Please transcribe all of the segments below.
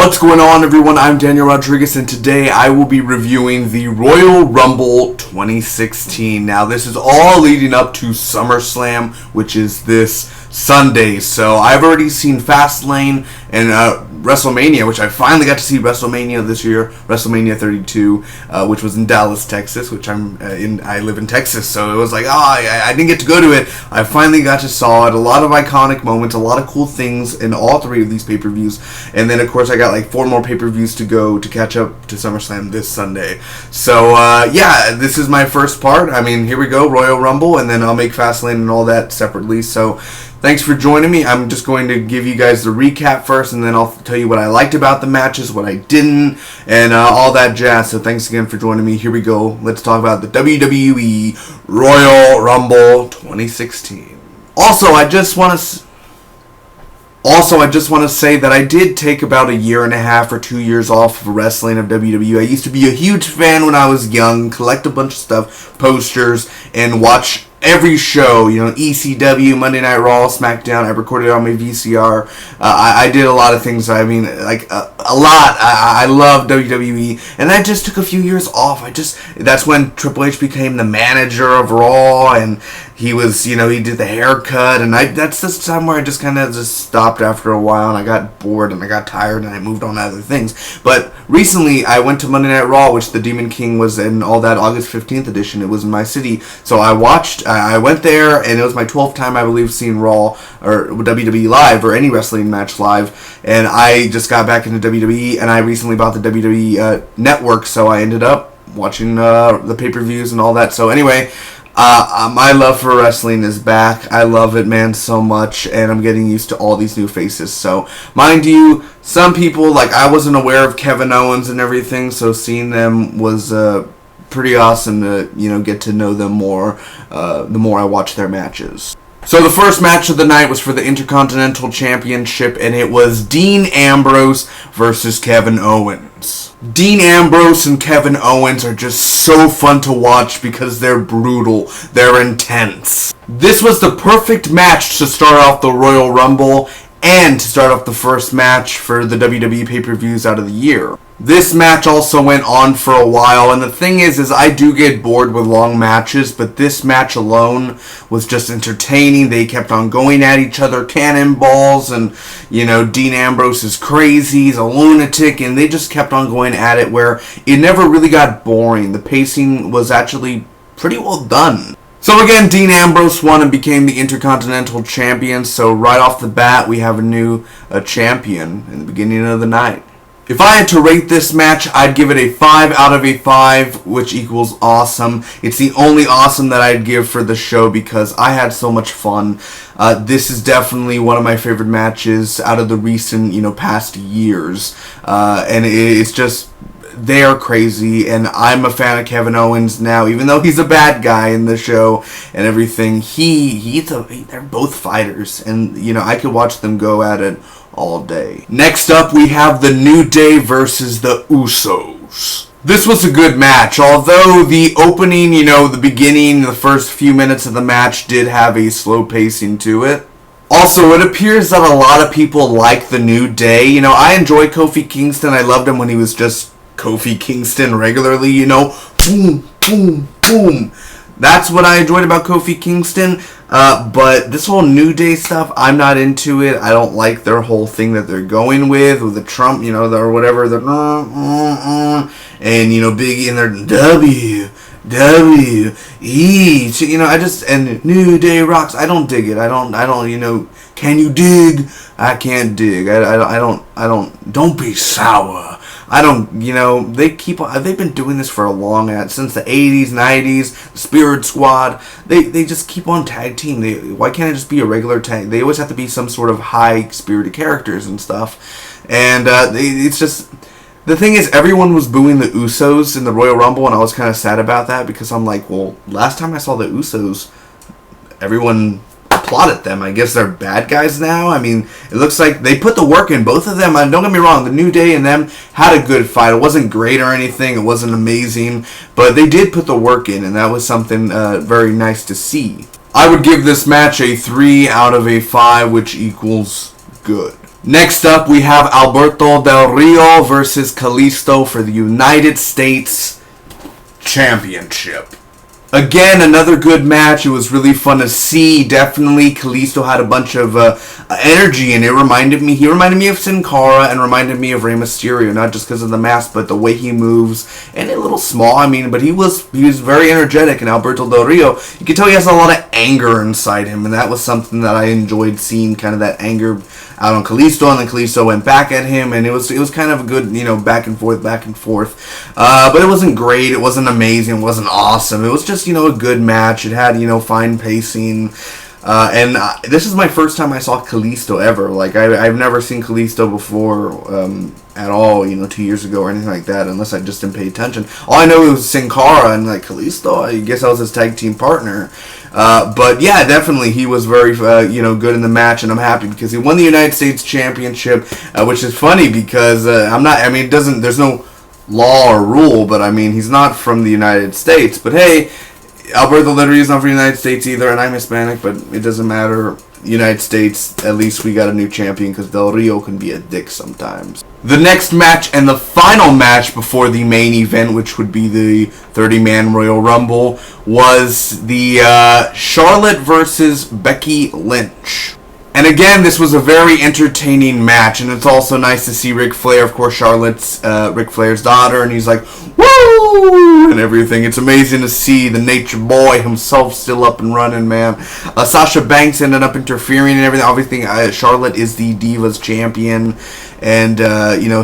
What's going on, everyone? I'm Daniel Rodriguez, and today I will be reviewing the Royal Rumble 2016. Now, this is all leading up to SummerSlam, which is this Sunday. So, I've already seen Fastlane and WrestleMania, which I finally got to see WrestleMania this year, WrestleMania 32, which was in Dallas, Texas, which I live in Texas, so it was like, I didn't get to go to it. I finally got to saw it. A lot of iconic moments, a lot of cool things in all three of these pay-per-views, and then, of course, I got like 4 more pay-per-views to go to catch up to SummerSlam this Sunday. So, yeah, this is my first part. I mean, here we go, Royal Rumble, and then I'll make Fastlane and all that separately. So, thanks for joining me. I'm just going to give you guys the recap first, and then I'll tell you what I liked about the matches, what I didn't, and all that jazz. So, thanks again for joining me. Here we go. Let's talk about the WWE Royal Rumble 2016. Also, I just want to say that I did take about a year and a half or 2 years off of wrestling of WWE. I used to be a huge fan when I was young, collect a bunch of stuff, posters, and watch every show, ECW, Monday Night Raw, SmackDown. I recorded it on my VCR. I did a lot of things. I mean, like, a lot. I love WWE, and I just took a few years off. That's when Triple H became the manager of Raw, and he was, he did the haircut, and that's this time where I just kind of just stopped after a while, and I got bored, and I got tired, and I moved on to other things. But recently, I went to Monday Night Raw, which the Demon King was in all that August 15th edition. It was in my city, so I went there, and it was my 12th time, I believe, seeing Raw, or WWE live, or any wrestling match live, and I just got back into WWE, and I recently bought the WWE Network, so I ended up watching the pay-per-views and all that. So anyway, my love for wrestling is back. I love it, man, so much, and I'm getting used to all these new faces. So, mind you, some people, like, I wasn't aware of Kevin Owens and everything, so seeing them was pretty awesome to, get to know them more, the more I watch their matches. So the first match of the night was for the Intercontinental Championship, and it was Dean Ambrose versus Kevin Owens. Dean Ambrose and Kevin Owens are just so fun to watch because they're brutal, they're intense. This was the perfect match to start off the Royal Rumble and to start off the first match for the WWE pay-per-views out of the year. This match also went on for a while, and the thing is I do get bored with long matches, but this match alone was just entertaining. They kept on going at each other, cannonballs, and, Dean Ambrose is crazy, he's a lunatic, and they just kept on going at it where it never really got boring. The pacing was actually pretty well done. So again, Dean Ambrose won and became the Intercontinental Champion, so right off the bat, we have a new champion in the beginning of the night. If I had to rate this match, I'd give it a 5 out of a 5, which equals awesome. It's the only awesome that I'd give for the show because I had so much fun. This is definitely one of my favorite matches out of the recent, past years. And it's just, they are crazy, and I'm a fan of Kevin Owens now, even though he's a bad guy in the show and everything. They're both fighters, and, I could watch them go at it all day. Next up, we have the New Day versus the Usos. This was a good match, although the opening, the beginning, the first few minutes of the match did have a slow pacing to it. Also, it appears that a lot of people like the New Day. I enjoy Kofi Kingston. I loved him when he was just Kofi Kingston regularly, boom, boom, boom. That's what I enjoyed about Kofi Kingston, but this whole New Day stuff, I'm not into it. I don't like their whole thing that they're going with the Trump, or whatever, and, Biggie and their W-W-E, and New Day rocks. I don't dig it. I don't, can you dig? I can't dig. Don't be sour. They've been doing this for a long time, since the 80s, 90s, the Spirit Squad. They just keep on tag team. Why can't it just be a regular tag? They always have to be some sort of high-spirited characters and stuff. And it's just, the thing is, everyone was booing the Usos in the Royal Rumble, and I was kind of sad about that, because I'm like, well, last time I saw the Usos, everyone applauded them. I guess they're bad guys now. I mean, it looks like they put the work in, both of them. Don't get me wrong, the New Day and them had a good fight. It wasn't great or anything. It wasn't amazing, but they did put the work in, and that was something very nice to see. I would give this match a 3 out of a 5, which equals good. Next up, we have Alberto Del Rio versus Kalisto for the United States Championship. Again, another good match. It was really fun to see. Definitely, Kalisto had a bunch of energy, and he reminded me of Sin Cara and reminded me of Rey Mysterio. Not just because of the mask, but the way he moves, and a little small. I mean, but he was very energetic. And Alberto Del Rio, you can tell he has a lot of anger inside him, and that was something that I enjoyed seeing. Kind of that anger out on Kalisto, and then Kalisto went back at him, and it was kind of a good, back and forth. But it wasn't great, it wasn't amazing, it wasn't awesome. It was just, a good match. It had, fine pacing. And this is my first time I saw Kalisto ever. Like, I've never seen Kalisto before at all, 2 years ago or anything like that, unless I just didn't pay attention. All I know was Sin Cara and, Kalisto. I guess I was his tag team partner. But, yeah, definitely, he was very, good in the match, and I'm happy because he won the United States Championship, which is funny because there's no law or rule, but, he's not from the United States. But, hey, Alberto Del Rio is not from the United States either, and I'm Hispanic, but it doesn't matter. United States, at least we got a new champion, because Del Rio can be a dick sometimes. The next match and the final match before the main event, which would be the 30-man Royal Rumble, was the Charlotte versus Becky Lynch. And again, this was a very entertaining match, and it's also nice to see Ric Flair, of course, Charlotte's Ric Flair's daughter, and he's like, woo, and everything. It's amazing to see the Nature Boy himself still up and running, man. Sasha Banks ended up interfering and everything. Obviously, Charlotte is the Divas champion, and,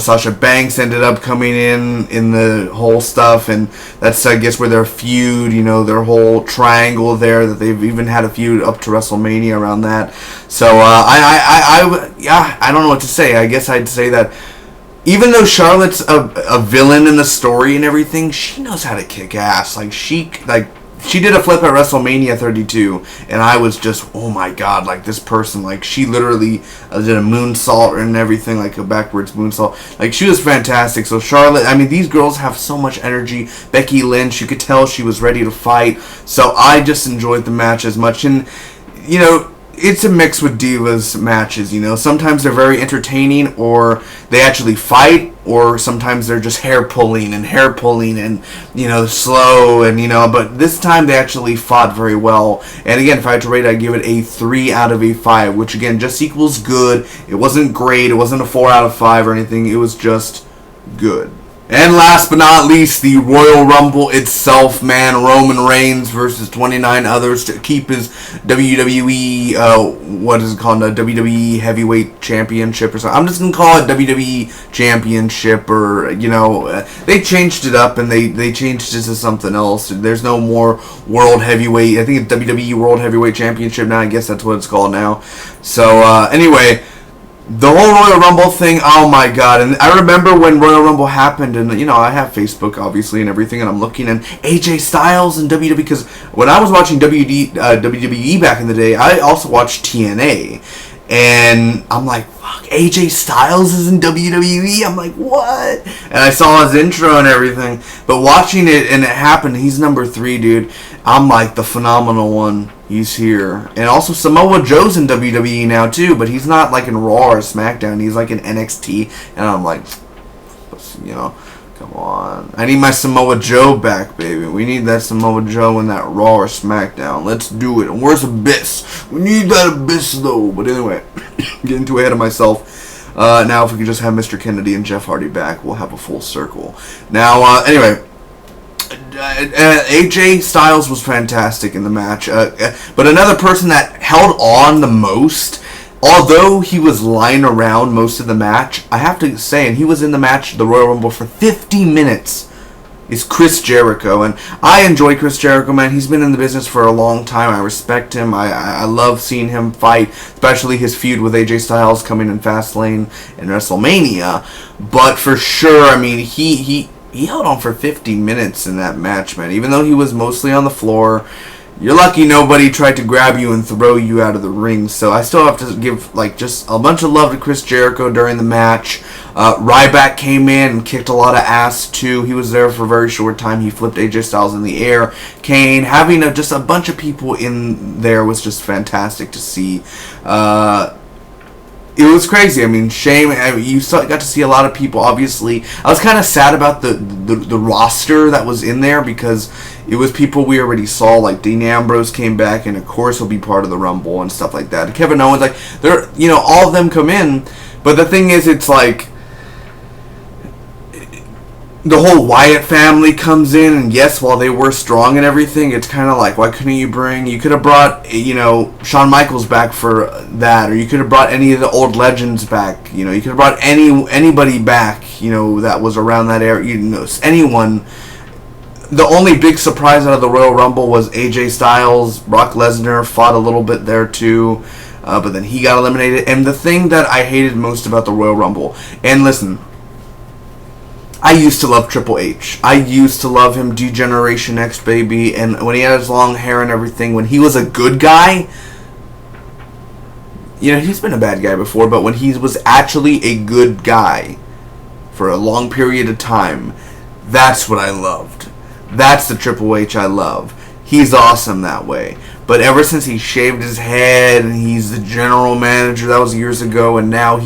Sasha Banks ended up coming in the whole stuff, and that's, I guess, where their feud, their whole triangle there, that they've even had a feud up to WrestleMania around that. So, I don't know what to say. I guess I'd say that even though Charlotte's a villain in the story and everything, she knows how to kick ass. She did a flip at WrestleMania 32, and I was just, oh my god, this person, she literally did a moonsault and everything, a backwards moonsault. She was fantastic. So Charlotte, these girls have so much energy. Becky Lynch, you could tell she was ready to fight. So I just enjoyed the match as much. And, it's a mix with Divas matches, Sometimes they're very entertaining, or they actually fight, or sometimes they're just hair pulling and, slow, and, but this time they actually fought very well. And again, if I had to rate it, I'd give it a 3 out of a 5, which again, just equals good. It wasn't great. It wasn't a 4 out of 5 or anything. It was just good. And last but not least, the Royal Rumble itself, man. Roman Reigns versus 29 others to keep his WWE, WWE Heavyweight Championship or something. I'm just going to call it WWE Championship, or, they changed it up and they changed it to something else. There's no more World Heavyweight. I think it's WWE World Heavyweight Championship now. I guess that's what it's called now. So, anyway, the whole Royal Rumble thing, oh my god. And I remember when Royal Rumble happened, and I have Facebook obviously and everything, and I'm looking, and AJ Styles and WWE, because when I was watching WWE back in the day, I also watched TNA, and I'm like, fuck, AJ Styles is in WWE? I'm like, what? And I saw his intro and everything, but watching it and it happened, he's number 3, dude. I'm like, the phenomenal one. He's here. And also Samoa Joe's in WWE now too, but he's not in Raw or SmackDown. He's in NXT. And I'm like, come on. I need my Samoa Joe back, baby. We need that Samoa Joe in that Raw or SmackDown. Let's do it. And where's Abyss? We need that Abyss though. But anyway, getting too ahead of myself. Now if we could just have Mr. Kennedy and Jeff Hardy back, we'll have a full circle. Now, anyway, AJ Styles was fantastic in the match, but another person that held on the most, although he was lying around most of the match, I have to say, and he was in the match, the Royal Rumble, for 50 minutes, is Chris Jericho. And I enjoy Chris Jericho, man. He's been in the business for a long time. I respect him. I love seeing him fight, especially his feud with AJ Styles coming in Fastlane and WrestleMania. But for sure, he held on for 50 minutes in that match, man. Even though he was mostly on the floor, you're lucky nobody tried to grab you and throw you out of the ring. So I still have to give just a bunch of love to Chris Jericho during the match. Ryback came in and kicked a lot of ass too. He was there for a very short time. He flipped AJ Styles in the air. Kane, having just a bunch of people in there was just fantastic to see. it was crazy. I mean, shame. You got to see a lot of people. Obviously, I was kind of sad about the roster that was in there because it was people we already saw. Like Dean Ambrose came back, and of course he'll be part of the Rumble and stuff like that. Kevin Owens, like they're all of them come in, but the thing is, it's like the whole Wyatt family comes in, and yes, while they were strong and everything, it's kind of like, why couldn't you could have brought, Shawn Michaels back for that, or you could have brought any of the old legends back, you could have brought anybody back, that was around that era, anyone. The only big surprise out of the Royal Rumble was AJ Styles. Brock Lesnar fought a little bit there too, but then he got eliminated. And the thing that I hated most about the Royal Rumble, and listen, I used to love Triple H. I used to love him, D-Generation X, baby. And when he had his long hair and everything, when he was a good guy, he's been a bad guy before, but when he was actually a good guy for a long period of time, that's what I loved. That's the Triple H I love. He's awesome that way. But ever since he shaved his head and he's the general manager, that was years ago, and now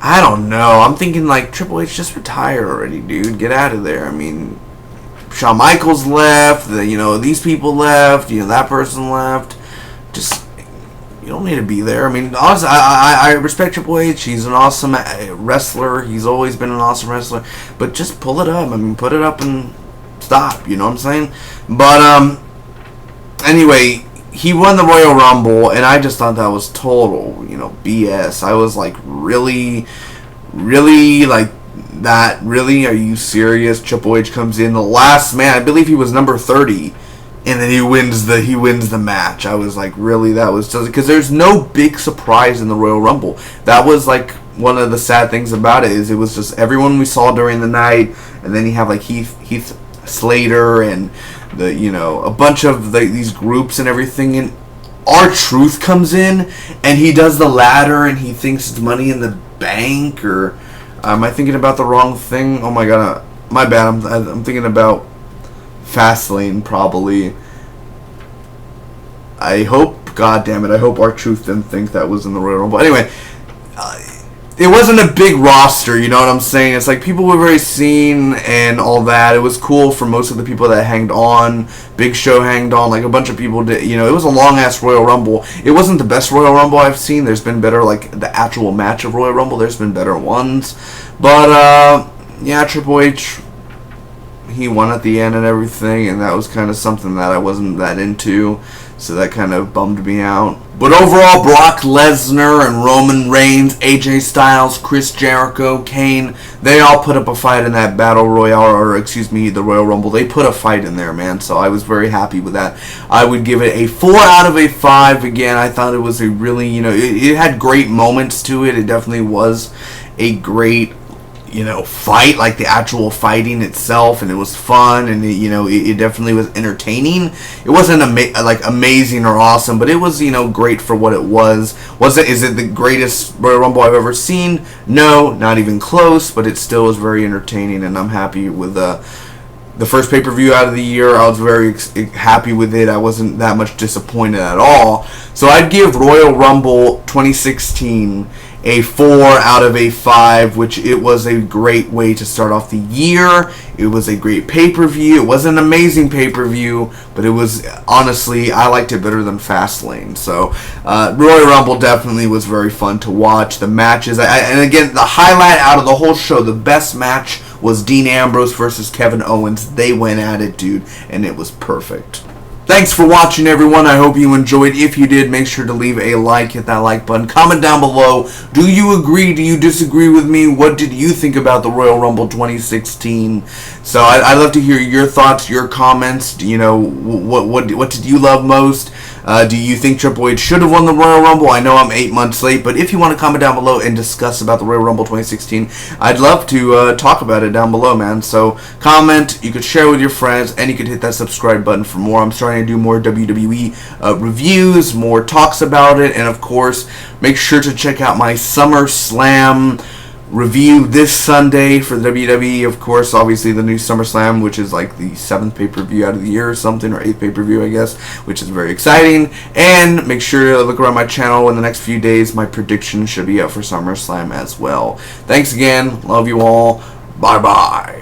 I don't know. I'm thinking like Triple H, just retire already, dude. Get out of there. I mean, Shawn Michaels left. These people left. That person left. Just, you don't need to be there. I mean, honestly, I respect Triple H. He's an awesome wrestler. He's always been an awesome wrestler. But just pull it up. I mean, put it up and stop. You know what I'm saying? But anyway, he won the Royal Rumble, and I just thought that was total, BS. I was like, really, like that? Really? Are you serious? Triple H comes in, the last man. I believe he was number 30, and then he wins the match. I was like, really? That was just because there's no big surprise in the Royal Rumble. That was like one of the sad things about it, is it was just everyone we saw during the night, and then you have like Heath Slater and a bunch of these groups and everything, and R-Truth comes in and he does the ladder and he thinks it's Money in the Bank, or am I thinking about the wrong thing? Oh my god, my bad. I'm thinking about Fastlane probably. I hope R-Truth didn't think that was in the Royal Rumble. Anyway, it wasn't a big roster, you know what I'm saying? It's like people we've already seen and all that. It was cool for most of the people that hanged on. Big Show hanged on, like a bunch of people did. It was a long-ass Royal Rumble. It wasn't the best Royal Rumble I've seen. There's been better, like the actual match of Royal Rumble. There's been better ones. But, yeah, Triple H, he won at the end and everything, and that was kind of something that I wasn't that into. So that kind of bummed me out. But overall, Brock Lesnar and Roman Reigns, AJ Styles, Chris Jericho, Kane, they all put up a fight in that Battle Royale, the Royal Rumble. They put a fight in there, man. So I was very happy with that. I would give it a 4 out of a 5. Again, I thought it was a really, it had great moments to it. It definitely was a great fight, like the actual fighting itself, and it was fun, and it definitely was entertaining. It wasn't amazing or awesome, but it was great for what it was. Is it the greatest Royal Rumble I've ever seen? No, not even close, but it still was very entertaining, and I'm happy with the first pay-per-view out of the year. I was very happy with it. I wasn't that much disappointed at all. So I'd give Royal Rumble 2016 a 4 out of a 5, which it was a great way to start off the year. It was a great pay-per-view. It wasn't an amazing pay-per-view, but it was, honestly, I liked it better than Fastlane. So Royal Rumble definitely was very fun to watch. The matches, and again, the highlight out of the whole show, the best match was Dean Ambrose versus Kevin Owens. They went at it, dude, and it was perfect. Thanks for watching, everyone. I hope you enjoyed. If you did, make sure to leave a like, hit that like button. Comment down below. Do you agree? Do you disagree with me? What did you think about the Royal Rumble 2016? So I'd love to hear your thoughts, your comments. What did you love most? Do you think Triple H should have won the Royal Rumble? I know I'm 8 months late, but if you want to comment down below and discuss about the Royal Rumble 2016, I'd love to talk about it down below, man. So comment, you could share with your friends, and you could hit that subscribe button for more. I'm starting to do more WWE reviews, more talks about it, and of course, make sure to check out my SummerSlam review this Sunday for the WWE. Of course, obviously the new SummerSlam, which is like the 7th pay-per-view out of the year or something, or 8th pay-per-view, I guess, which is very exciting. And make sure to look around my channel in the next few days. My prediction should be up for SummerSlam as well. Thanks again. Love you all. Bye-bye.